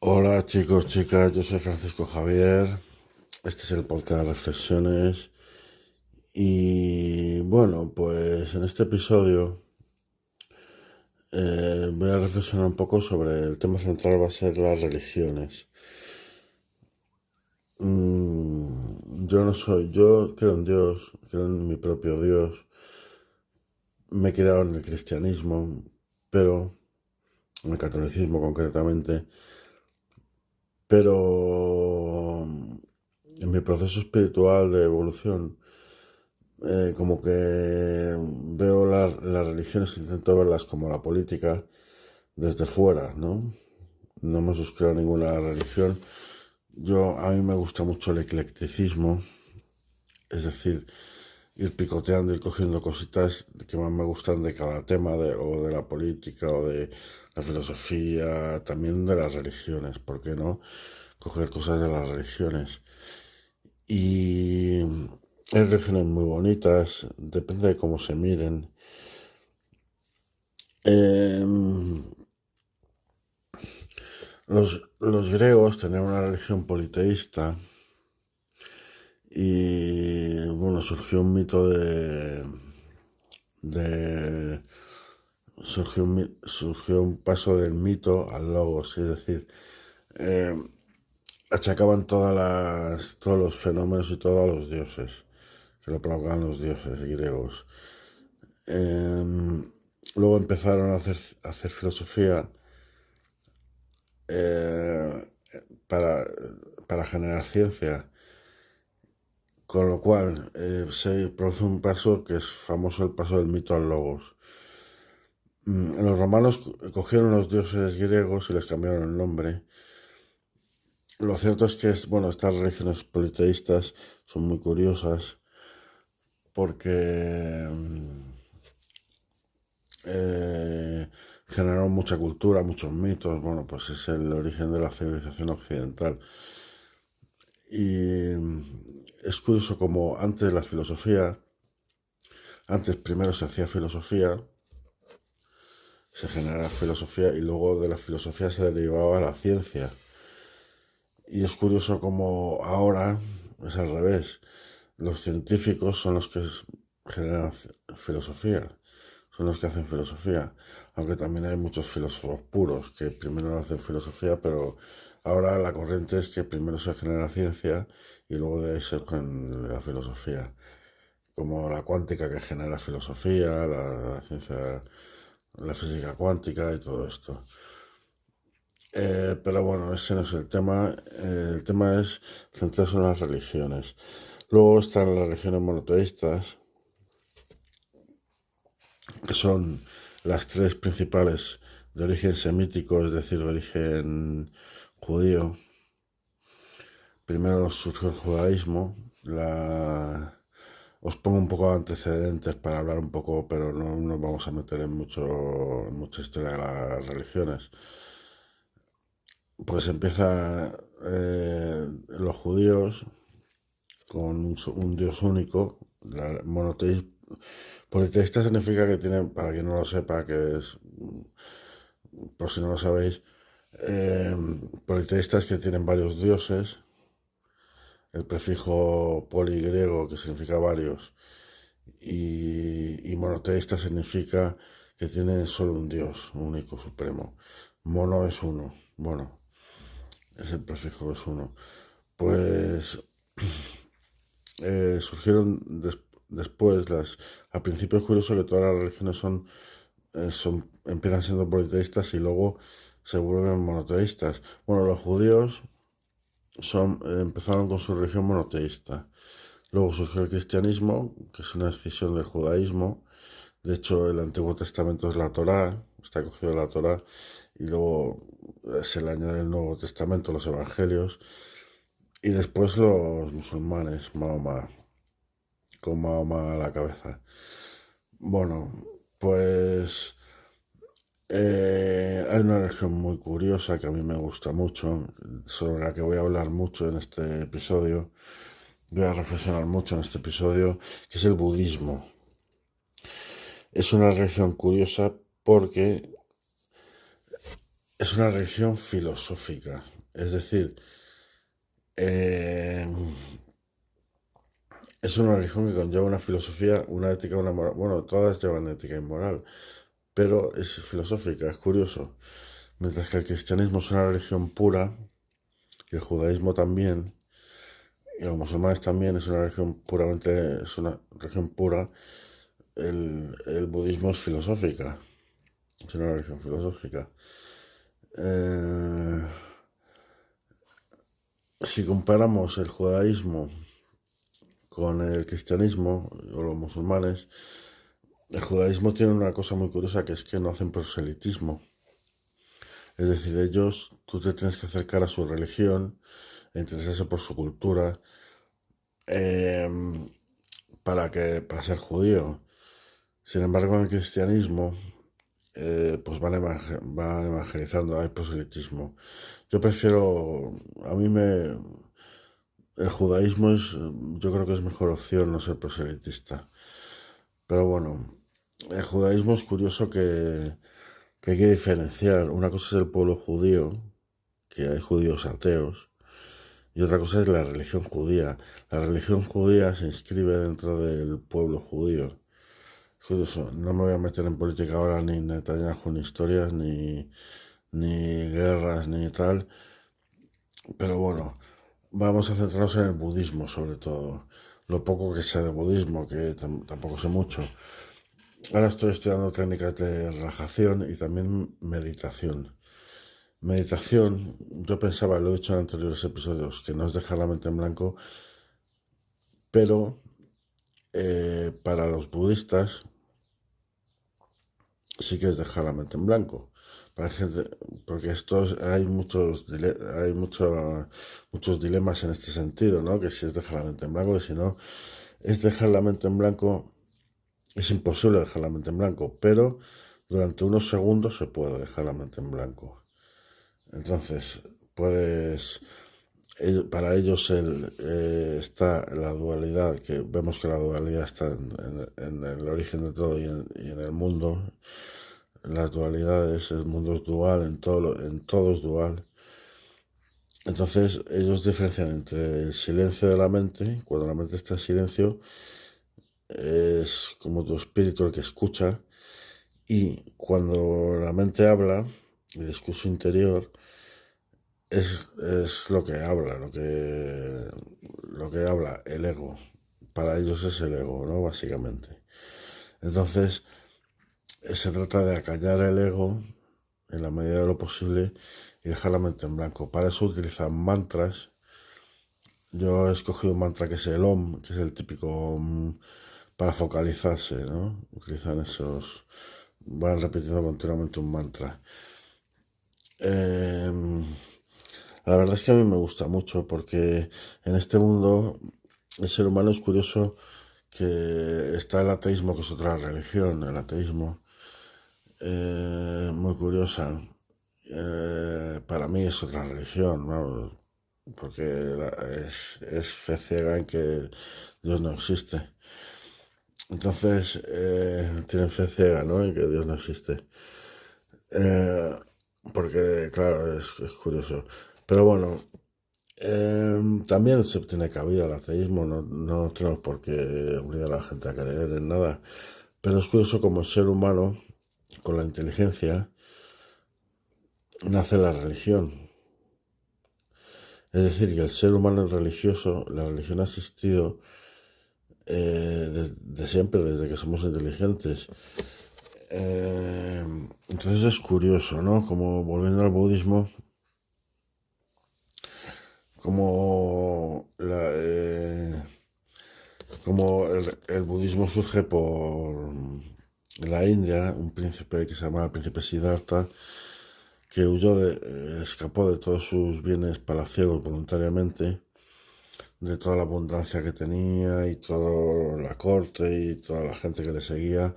Hola chicos, chicas, yo soy Francisco Javier, este es el podcast de Reflexiones y bueno, pues en este episodio voy a reflexionar un poco sobre el tema central va a ser las religiones. Yo creo en Dios, creo en mi propio Dios, me he criado en el cristianismo, pero en el catolicismo concretamente, pero en mi proceso espiritual de evolución como que veo las religiones, intento verlas como la política desde fuera, ¿no? No me suscribo a ninguna religión. A mí me gusta mucho el eclecticismo, es decir, ir picoteando y cogiendo cositas que más me gustan de cada tema, o de la política, o de la filosofía, también de las religiones, ¿por qué no? Coger cosas de las religiones. Y hay religiones muy bonitas, depende de cómo se miren. Em, los griegos tenían una religión politeísta y bueno, de surgió un paso del mito al logos, es decir, em, achacaban todos los fenómenos y todo a los dioses, que lo provocaban los dioses griegos. Em, Luego empezaron a hacer filosofía eh, para, para generar ciencia, con lo cual se produce un paso que es famoso, el paso del mito al logos. Los romanos cogieron los dioses griegos y les cambiaron el nombre. Lo cierto es que bueno, estas religiones politeístas son muy curiosas porque eh, generaron mucha cultura, muchos mitos. Bueno, pues es el origen de la civilización occidental. Y es curioso como antes la filosofía, antes primero se hacía filosofía, se generaba filosofía y luego de la filosofía se derivaba la ciencia. Y es curioso como ahora es al revés. Los científicos son los que generan filosofía, son los que hacen filosofía. Aunque también hay muchos filósofos puros que primero hacen filosofía, pero ahora la corriente es que primero se genera ciencia y luego de ahí se genera la filosofía. Como la cuántica que genera filosofía, la ciencia, la física cuántica y todo esto. Pero bueno, ese no es el tema. El tema es centrarse en las religiones. Luego están las religiones monoteístas, que son las tres principales de origen semítico, es decir, de origen judío. Primero surgió el judaísmo. Os pongo un poco de antecedentes para hablar un poco, pero no nos vamos a meter en mucha historia de las religiones. Pues empieza los judíos con un dios único. Politeísta significa que tienen, para quien no lo sepa, que es, por si no lo sabéis, eh, politeístas que tienen varios dioses. El prefijo poligriego, que significa varios, y monoteísta significa que tiene solo un dios, único, supremo. Mono es uno. Bueno, es el prefijo es uno. Pues surgieron después al principio es curioso que todas las religiones empiezan siendo politeístas y luego se vuelven monoteístas. Bueno, los judíos empezaron con su religión monoteísta. Luego surgió el cristianismo, que es una escisión del judaísmo. De hecho, el Antiguo Testamento es la Torá, está cogido de la Torá, y luego se le añade el Nuevo Testamento, los Evangelios, y después los musulmanes, Mahoma, con Mahoma a la cabeza. Bueno, pues hay una religión muy curiosa que a mí me gusta mucho, sobre la que voy a hablar mucho en este episodio, voy a reflexionar mucho en este episodio, que es el budismo. Es una religión curiosa porque es una religión filosófica. Es decir, eh, es una religión que conlleva una filosofía, una ética, una moral. Bueno, todas llevan ética y moral, pero es filosófica, es curioso. Mientras que el cristianismo es una religión pura, y el judaísmo también, y los musulmanes también es una religión puramente, es una religión pura, el budismo es filosófica, es una religión filosófica. Eh, si comparamos el judaísmo con el cristianismo o los musulmanes, el judaísmo tiene una cosa muy curiosa que es que no hacen proselitismo. Es decir, ellos, tú te tienes que acercar a su religión, e interesarse por su cultura, eh, para ser judío. Sin embargo, en el cristianismo, pues van evangelizando, hay proselitismo. Yo prefiero, a mí me, el judaísmo es, yo creo que es mejor opción no ser proselitista. Pero bueno, el judaísmo es curioso que hay que diferenciar. Una cosa es el pueblo judío, que hay judíos ateos, y otra cosa es la religión judía. La religión judía se inscribe dentro del pueblo judío. Es curioso, no me voy a meter en política ahora, ni Netanyahu, ni historias, ni guerras, ni tal. Pero bueno, vamos a centrarnos en el budismo sobre todo. Lo poco que sé de budismo, que tampoco sé mucho. Ahora estoy estudiando técnicas de relajación y también meditación. Meditación, yo pensaba, lo he dicho en anteriores episodios, que no es dejar la mente en blanco, pero para los budistas sí que es dejar la mente en blanco. Para gente, porque muchos dilemas en este sentido, ¿no? Que si es dejar la mente en blanco, y si no, es dejar la mente en blanco, es imposible dejar la mente en blanco, pero durante unos segundos se puede dejar la mente en blanco. Entonces, para ellos está la dualidad, que vemos que la dualidad está en el origen de todo y en el mundo. Las dualidades, el mundo es dual, en todo es dual. Entonces ellos diferencian entre el silencio de la mente, cuando la mente está en silencio, es como tu espíritu el que escucha, y cuando la mente habla, el discurso interior, es lo que habla, lo que habla el ego. Para ellos es el ego, ¿no? Básicamente. Entonces, se trata de acallar el ego en la medida de lo posible y dejar la mente en blanco. Para eso utilizan mantras. Yo he escogido un mantra que es el Om, que es el típico para focalizarse, ¿no? Utilizan van repitiendo continuamente un mantra. La verdad es que a mí me gusta mucho porque en este mundo el ser humano es curioso que está el ateísmo, que es otra religión, el ateísmo, muy curiosa. Para mí es otra religión, ¿no? Porque es fe ciega en que Dios no existe. Entonces, tienen fe ciega, ¿no? En que Dios no existe. Eh, Porque, claro, es curioso. Pero bueno, también se tiene cabida el ateísmo, no tenemos por qué obligar a la gente a creer en nada. Pero es curioso como el ser humano, con la inteligencia, nace la religión. Es decir, que el ser humano es religioso, la religión ha existido de siempre, desde que somos inteligentes. Entonces es curioso, ¿no? Como volviendo al budismo, como, como el budismo surge por la India, un príncipe que se llamaba el príncipe Siddhartha, que escapó de todos sus bienes palaciegos voluntariamente, de toda la abundancia que tenía y toda la corte y toda la gente que le seguía,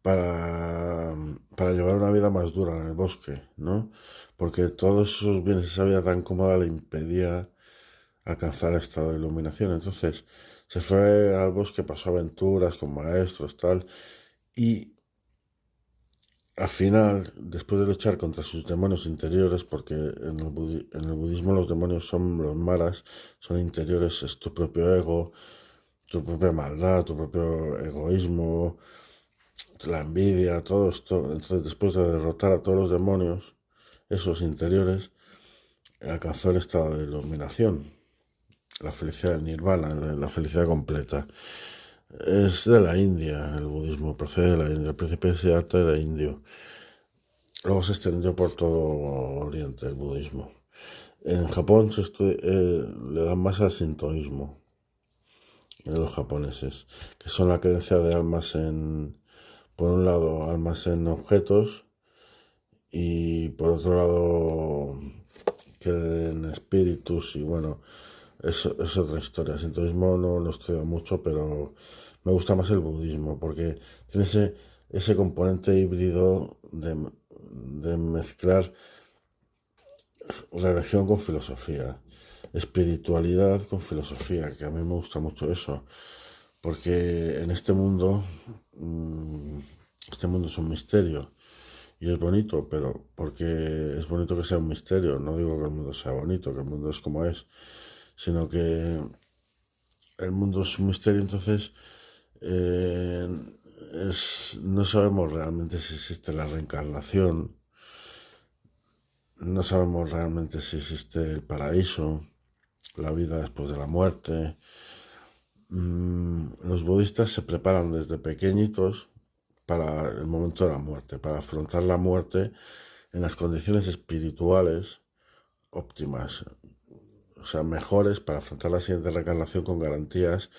para llevar una vida más dura en el bosque, ¿no? Porque todos esos bienes, esa vida tan cómoda le impedía alcanzar el estado de iluminación. Entonces se fue al bosque, pasó aventuras con maestros, tal, y, al final, después de luchar contra sus demonios interiores, porque en el budismo los demonios son los maras, son interiores, es tu propio ego, tu propia maldad, tu propio egoísmo, la envidia, todo esto. Entonces, después de derrotar a todos los demonios, esos interiores, alcanzó el estado de iluminación, la felicidad del nirvana, la felicidad completa. Es de la India, el budismo procede de la India, el príncipe Siddhartha era indio. Luego se extendió por todo Oriente el budismo. En Japón le dan más al sintoísmo de los japoneses, que son la creencia de almas por un lado, almas en objetos y por otro lado, creen en espíritus y bueno, es otra historia. El sintoísmo no lo estudio mucho, pero me gusta más el budismo porque tiene ese componente híbrido de mezclar religión con filosofía, espiritualidad con filosofía, que a mí me gusta mucho eso, porque en este mundo es un misterio y es bonito, pero porque es bonito que sea un misterio, no digo que el mundo sea bonito, que el mundo es como es, sino que el mundo es un misterio, entonces eh, no sabemos realmente si existe la reencarnación, no sabemos realmente si existe el paraíso, la vida después de la muerte. Los budistas se preparan desde pequeñitos para el momento de la muerte, para afrontar la muerte en las condiciones espirituales óptimas, o sea, mejores para afrontar la siguiente reencarnación con garantías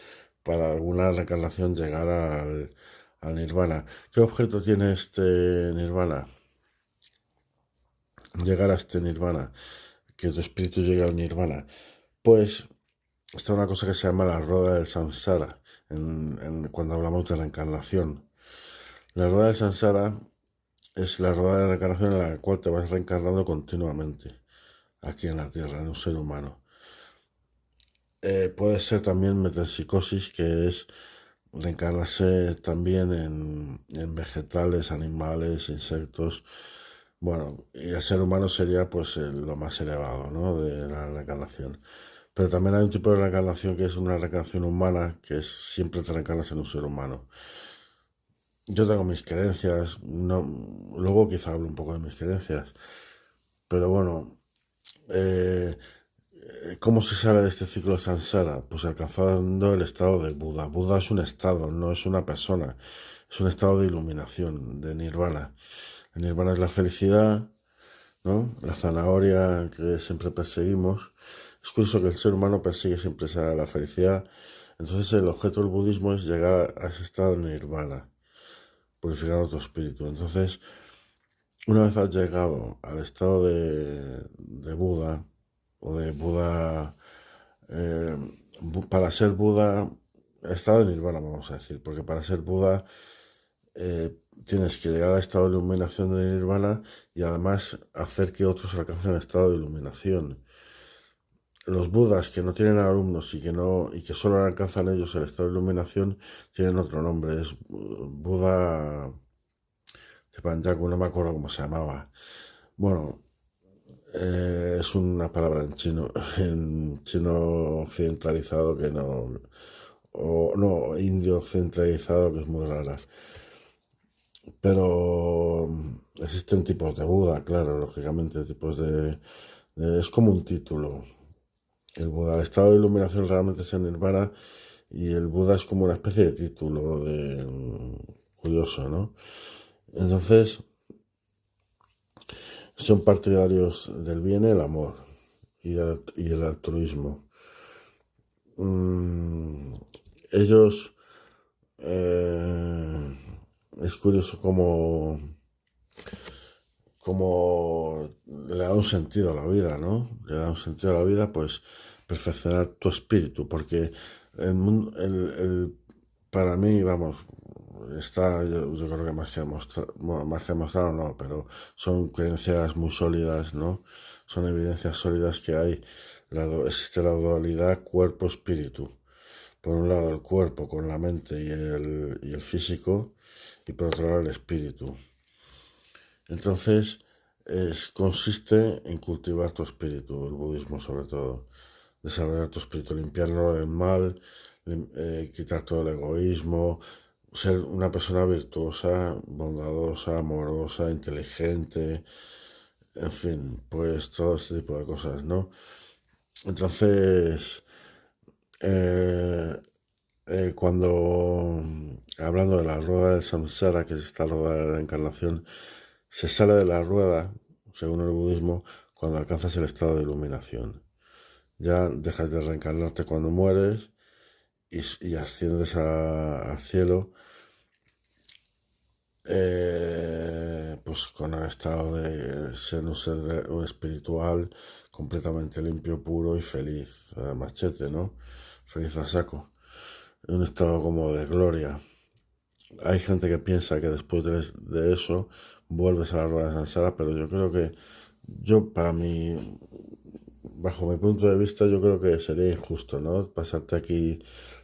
para alguna reencarnación llegar al nirvana. ¿Qué objeto tiene este nirvana? Llegar a este nirvana, que tu espíritu llegue al nirvana. Pues está una cosa que se llama la rueda del samsara, cuando hablamos de reencarnación. La rueda del samsara es la rueda de reencarnación en la cual te vas reencarnando continuamente, aquí en la Tierra, en un ser humano. Puede ser también metempsicosis, que es reencarnarse también en vegetales, animales, insectos. Bueno, y el ser humano sería pues lo más elevado, ¿no? De la reencarnación. Pero también hay un tipo de reencarnación que es una reencarnación humana, que es siempre te reencarnas en un ser humano. Yo tengo mis creencias, no, luego quizá hablo un poco de mis creencias, pero bueno, eh, ¿cómo se sale de este ciclo de samsara? Pues alcanzando el estado de Buda. Buda es un estado, no es una persona, es un estado de iluminación, de nirvana. El nirvana es la felicidad, ¿no? La zanahoria que siempre perseguimos. Es curioso que el ser humano persigue siempre la felicidad. Entonces el objeto del budismo es llegar a ese estado de nirvana, purificando tu espíritu. Entonces, una vez has llegado al estado de Buda, o de Buda, eh, para ser Buda, estado de nirvana, vamos a decir, porque para ser Buda tienes que llegar al estado de iluminación de nirvana y además hacer que otros alcancen el estado de iluminación. Los budas que no tienen alumnos y que solo alcanzan ellos el estado de iluminación tienen otro nombre, es Buda Tepanyaku, no me acuerdo cómo se llamaba. Bueno, es una palabra en chino occidentalizado que no, o no, indio occidentalizado que es muy rara. Pero existen tipos de Buda, claro, lógicamente, es como un título. El Buda, el estado de iluminación realmente es el nirvana y el Buda es como una especie de título curioso, ¿no? Entonces, son partidarios del bien y el amor y el altruismo. Mm, ellos, eh, es curioso cómo le da un sentido a la vida, ¿no? Le da un sentido a la vida, pues perfeccionar tu espíritu, porque el mundo, para mí, vamos, yo creo que más que demostrado, no, pero son creencias muy sólidas, ¿no? Son evidencias sólidas que hay, existe la dualidad cuerpo-espíritu. Por un lado el cuerpo con la mente y el físico, y por otro lado el espíritu. Entonces, consiste en cultivar tu espíritu, el budismo sobre todo. Desarrollar tu espíritu, limpiarlo del mal, quitar todo el egoísmo, ser una persona virtuosa, bondadosa, amorosa, inteligente, en fin, pues todo este tipo de cosas, ¿no? Entonces, eh, hablando de la rueda del samsara, que es esta rueda de la encarnación, se sale de la rueda, según el budismo, cuando alcanzas el estado de iluminación. Ya dejas de reencarnarte cuando mueres y asciendes al cielo, pues con el estado de ser un ser un espiritual completamente limpio, puro y feliz, a machete, ¿no? Feliz a saco. Un estado como de gloria. Hay gente que piensa que después de eso vuelves a la rueda de Sansara, pero yo creo que para mí, bajo mi punto de vista, yo creo que sería injusto, ¿no? Pasarte aquí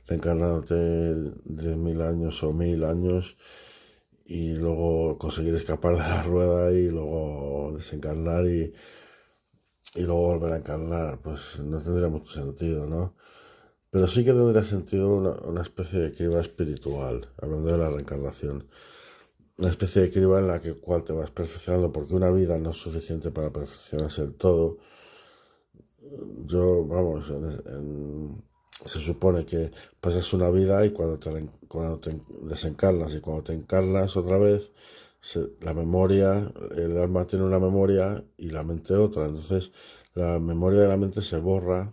reencarnándote 10.000 años o 1.000 años y luego conseguir escapar de la rueda y luego desencarnar y luego volver a encarnar, pues no tendría mucho sentido, ¿no? Pero sí que tendría sentido una especie de criba espiritual, hablando de la reencarnación. Una especie de criba en la cual te vas perfeccionando, porque una vida no es suficiente para perfeccionarse del todo. Vamos, se supone que pasas una vida y cuando te desencarnas y cuando te encarnas otra vez, la memoria, el alma tiene una memoria y la mente otra. Entonces, la memoria de la mente se borra.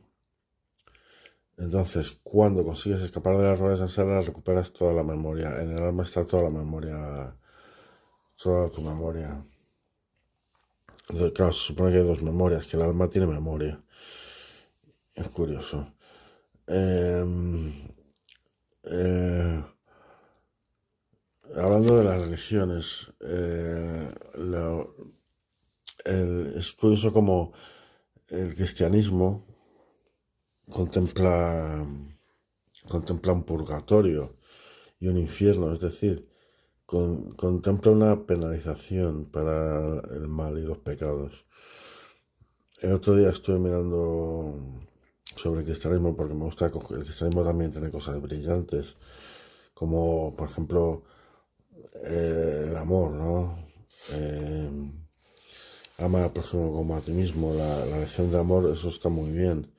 Entonces, cuando consigues escapar de las ruedas de Sansara, recuperas toda la memoria. En el alma está toda la memoria, toda tu memoria. Entonces, claro, se supone que hay dos memorias, que el alma tiene memoria. Es curioso. Eh, Hablando de las religiones, es curioso como el cristianismo contempla, contempla un purgatorio y un infierno, es decir, contempla una penalización para el mal y los pecados. El otro día estuve mirando sobre el cristianismo porque me gusta, el cristianismo también tiene cosas brillantes, como por ejemplo el amor, ¿no? Eh, Ama al prójimo como a ti mismo, la lección de amor, eso está muy bien,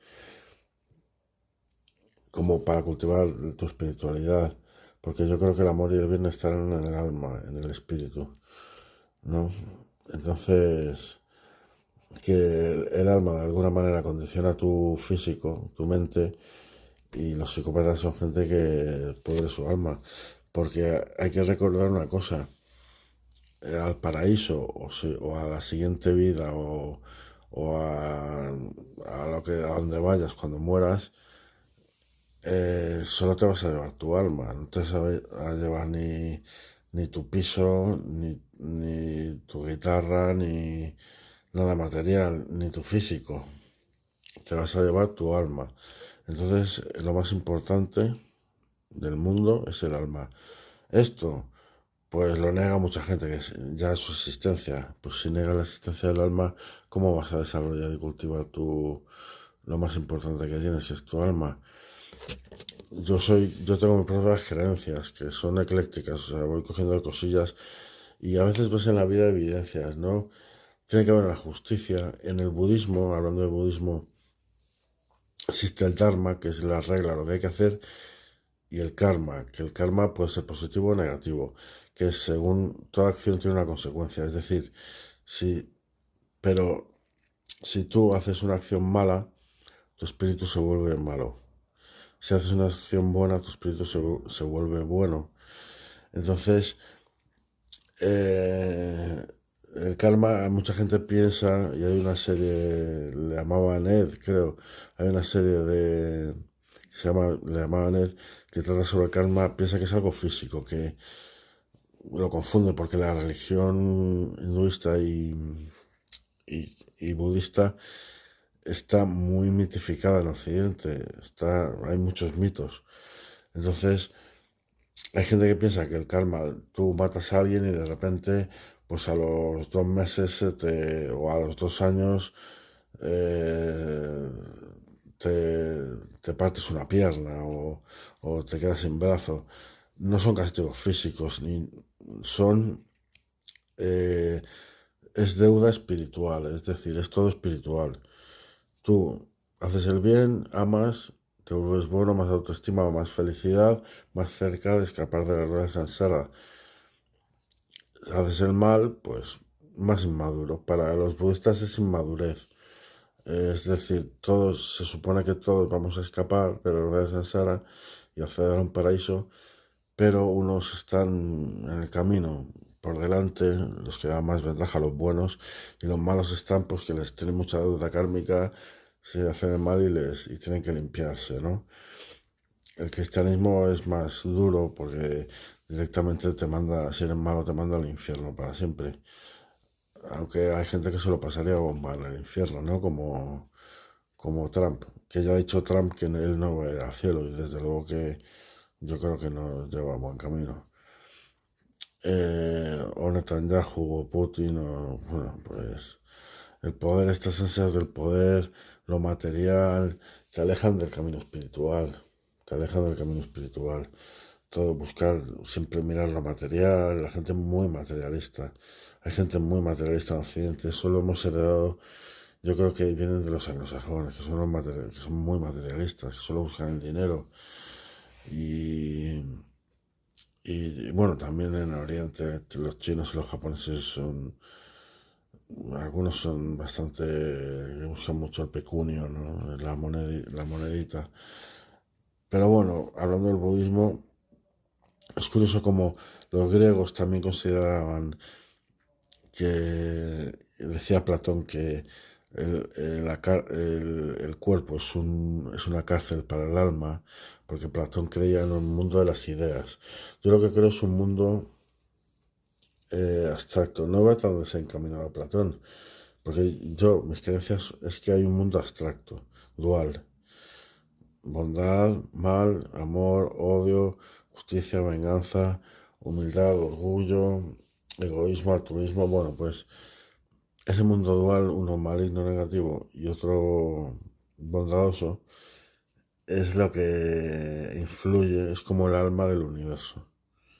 como para cultivar tu espiritualidad, porque yo creo que el amor y el bien están en el alma, en el espíritu, ¿no? Entonces, que el alma de alguna manera condiciona tu físico, tu mente, y los psicópatas son gente que pudre su alma, porque hay que recordar una cosa, al paraíso o a la siguiente vida o a donde vayas cuando mueras, solo te vas a llevar tu alma, no te vas a llevar ni tu piso, ni tu guitarra, ni nada material, ni tu físico. Te vas a llevar tu alma. Entonces, lo más importante del mundo es el alma. Esto, pues lo niega mucha gente, ya su existencia. Pues si niega la existencia del alma, ¿cómo vas a desarrollar y cultivar lo más importante que tienes, que es tu alma? Yo tengo mis propias creencias, que son eclécticas, o sea, voy cogiendo cosillas y a veces ves en la vida evidencias, ¿no? Tiene que haber la justicia. En el budismo, hablando de budismo, existe el dharma, que es la regla, lo que hay que hacer, y el karma, que el karma puede ser positivo o negativo, que según toda acción tiene una consecuencia. Es decir, si, pero si tú haces una acción mala, tu espíritu se vuelve malo. Si haces una acción buena, tu espíritu se vuelve bueno. Entonces, eh, el karma, mucha gente piensa, y hay una serie, le llamaban Ed, creo, hay una serie le llamaban Ed, que trata sobre el karma, piensa que es algo físico, que lo confunde porque la religión hinduista y budista está muy mitificada en Occidente, hay muchos mitos. Entonces, Hay gente que piensa que el karma, tú matas a alguien y de repente, pues a los 2 meses o a los 2 años eh, te, te partes una pierna o te quedas sin brazo. No son castigos físicos, ni son... eh, es deuda espiritual, es decir, es todo espiritual. Tú haces el bien, amas, te vuelves bueno, más autoestima, más felicidad, más cerca de escapar de la rueda de Sansara. Haces el mal, pues más inmaduro. Para los budistas es inmadurez. Es decir, todos, se supone que todos vamos a escapar de la rueda de Sansara y acceder a un paraíso, pero unos están en el camino por delante, los que dan más ventaja, los buenos, y los malos están pues que les tienen mucha deuda kármica, se hacen el mal y tienen que limpiarse, ¿no? El cristianismo es más duro porque directamente te manda, si eres malo, te manda al infierno para siempre. Aunque hay gente que se lo pasaría bomba en el infierno, ¿no? Como Trump, que ya ha dicho Trump que él no va a ir al cielo y desde luego que yo creo que no lleva buen camino. O Netanyahu o Putin, bueno, pues el poder, estas ansias del poder, lo material, te alejan del camino espiritual, te alejan del camino espiritual. Todo buscar, siempre mirar lo material, la gente muy materialista. Hay gente muy materialista en Occidente, eso lo hemos heredado, yo creo que vienen de los anglosajones, que son muy materialistas, que solo buscan el dinero. Y, y bueno, también en Oriente, los chinos y los japoneses son, algunos son bastante, usan mucho el pecunio, ¿no? La monedita. Pero bueno, hablando del budismo, es curioso como los griegos también consideraban que, decía Platón que el cuerpo es una cárcel para el alma, porque Platón creía en un mundo de las ideas. Yo lo que creo es un mundo abstracto. No va tan desencaminado Platón, porque mis creencias es que hay un mundo abstracto, dual. Bondad, mal, amor, odio, justicia, venganza, humildad, orgullo, egoísmo, altruismo. Bueno, pues ese mundo dual, uno maligno, negativo y otro bondadoso, es lo que influye, es como el alma del universo.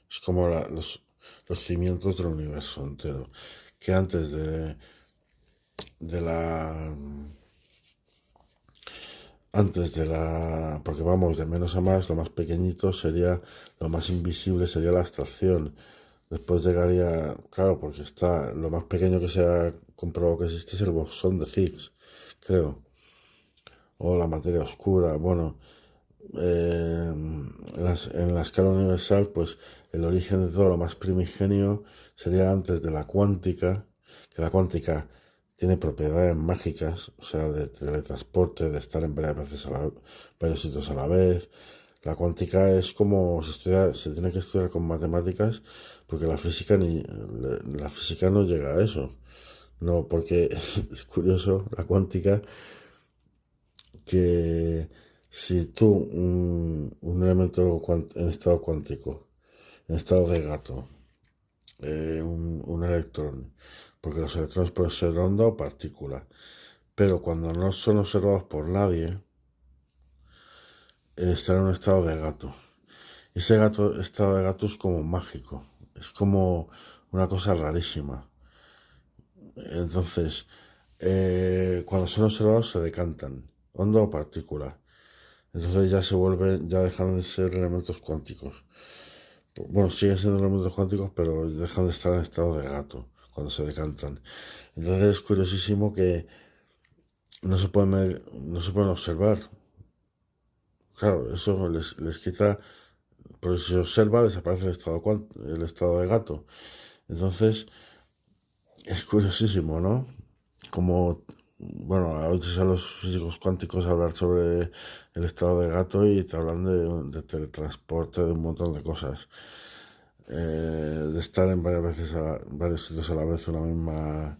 Es como los cimientos del universo entero. Que antes de la porque vamos de menos a más, lo más pequeñito sería, lo más invisible sería la abstracción. Después llegaría, claro, porque está, lo más pequeño que se ha comprobado que existe es el bosón de Higgs, creo, o la materia oscura. Bueno, en la escala universal, pues el origen de todo lo más primigenio sería antes de la cuántica, que la cuántica tiene propiedades mágicas, o sea, de teletransporte, de estar en varios sitios a la vez. La cuántica es como se tiene que estudiar con matemáticas, porque la física no llega a eso. No, porque es curioso, la cuántica, que si tú un elemento en estado cuántico, en estado de gato, un electrón, porque los electrones pueden ser onda o partícula, pero cuando no son observados por nadie, están en un estado de gato. Ese estado de gato es como mágico, es como una cosa rarísima. Entonces, cuando son observados se decantan, onda o partícula. Entonces ya dejan de ser elementos cuánticos. Bueno, siguen siendo elementos cuánticos, pero dejan de estar en estado de gato cuando se decantan. Entonces es curiosísimo que no se pueden observar. Claro, eso les quita, pero si se observa desaparece el estado de gato. Entonces es curiosísimo, ¿no? Como, bueno, a veces a los físicos cuánticos hablar sobre el estado de gato y te hablan de teletransporte, de un montón de cosas. De estar en varios sitios a la vez, una misma,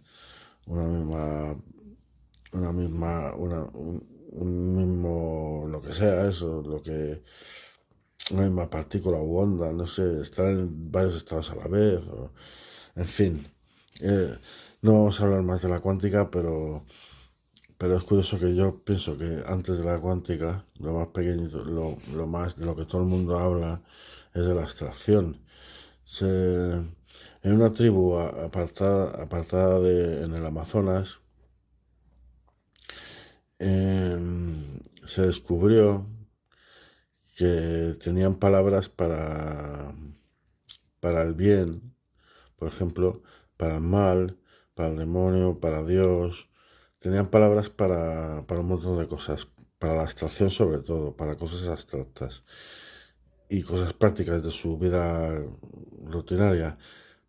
un mismo, lo que sea, eso, lo que, una misma partícula u onda, no sé, estar en varios estados a la vez, en fin. Eh, no vamos a hablar más de la cuántica, pero es curioso que yo pienso que antes de la cuántica, lo más pequeñito, lo más de lo que todo el mundo habla es de la abstracción. En una tribu apartada en el Amazonas, se descubrió que tenían palabras para el bien, por ejemplo, para el mal, para el demonio, para Dios. Tenían palabras para un montón de cosas, para la abstracción sobre todo, para cosas abstractas y cosas prácticas de su vida rutinaria.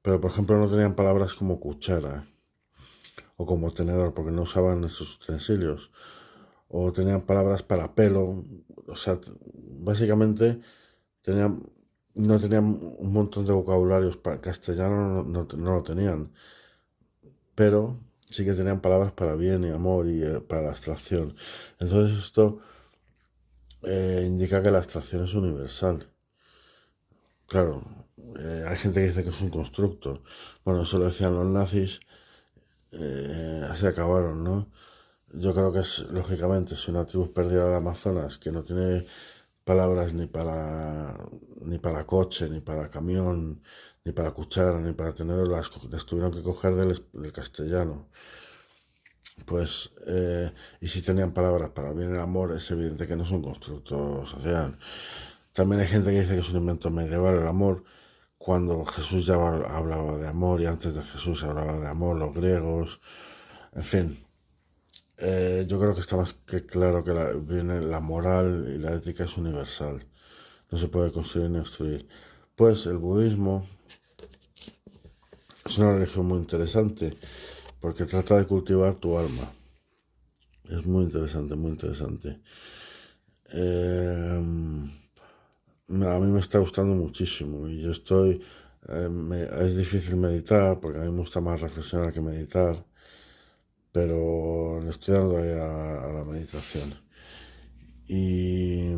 Pero, por ejemplo, no tenían palabras como cuchara o como tenedor, porque no usaban esos utensilios. O tenían palabras para pelo. O sea, básicamente tenían, no tenían un montón de vocabularios para castellano, no lo tenían. Pero sí que tenían palabras para bien y amor y para la abstracción. Entonces esto indica que la abstracción es universal. Claro, hay gente que dice que es un constructo. Bueno, eso lo decían los nazis, así acabaron, ¿no? Yo creo que es, lógicamente, si una tribu perdida del Amazonas, que no tiene palabras ni para coche, ni para camión, ni para cuchara, ni para tenedor, las tuvieron que coger del castellano. Pues, y si tenían palabras para bien el amor, es evidente que no es un constructo social. También hay gente que dice que es un invento medieval el amor, cuando Jesús ya hablaba de amor y antes de Jesús hablaba de amor, los griegos, en fin. Yo creo que está más que claro que viene la moral y la ética es universal. No se puede construir ni destruir. Pues el budismo es una religión muy interesante porque trata de cultivar tu alma. Es muy interesante, muy interesante. A mí me está gustando muchísimo y yo estoy... es difícil meditar porque a mí me gusta más reflexionar que meditar, pero le estoy dando ahí a la meditación. Y,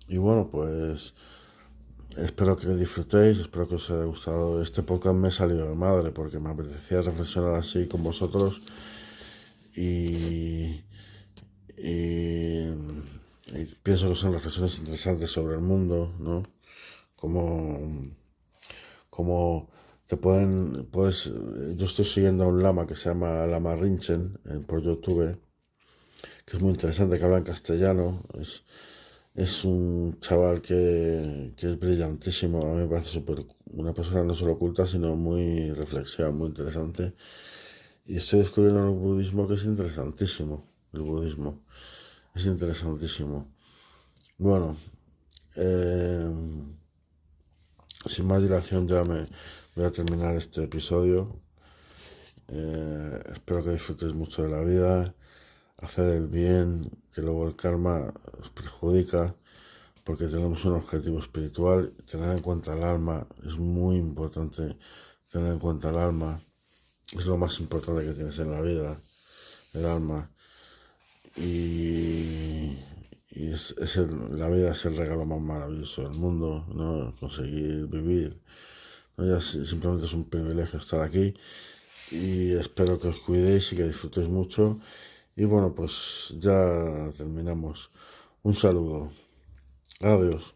y bueno, pues espero que disfrutéis, espero que os haya gustado. Este podcast me salió de madre porque me apetecía reflexionar así con vosotros y, y, y pienso que son reflexiones interesantes sobre el mundo, ¿no? Como, como yo estoy siguiendo a un lama que se llama Lama Rinchen por YouTube, que es muy interesante, que habla en castellano. Es un chaval que es brillantísimo, a mí me parece una persona no solo oculta, sino muy reflexiva, muy interesante. Y estoy descubriendo el budismo que es interesantísimo, el budismo, es interesantísimo. Bueno, eh, sin más dilación ya me voy a terminar este episodio. Espero que disfrutéis mucho de la vida, haced el bien, que luego el karma os perjudica, porque tenemos un objetivo espiritual. Tener en cuenta el alma es muy importante. Tener en cuenta el alma es lo más importante que tienes en la vida, el alma. La vida es el regalo más maravilloso del mundo, ¿no? Conseguir vivir, ¿no? Ya simplemente es un privilegio estar aquí y espero que os cuidéis y que disfrutéis mucho. Y bueno, pues ya terminamos. Un saludo. Adiós.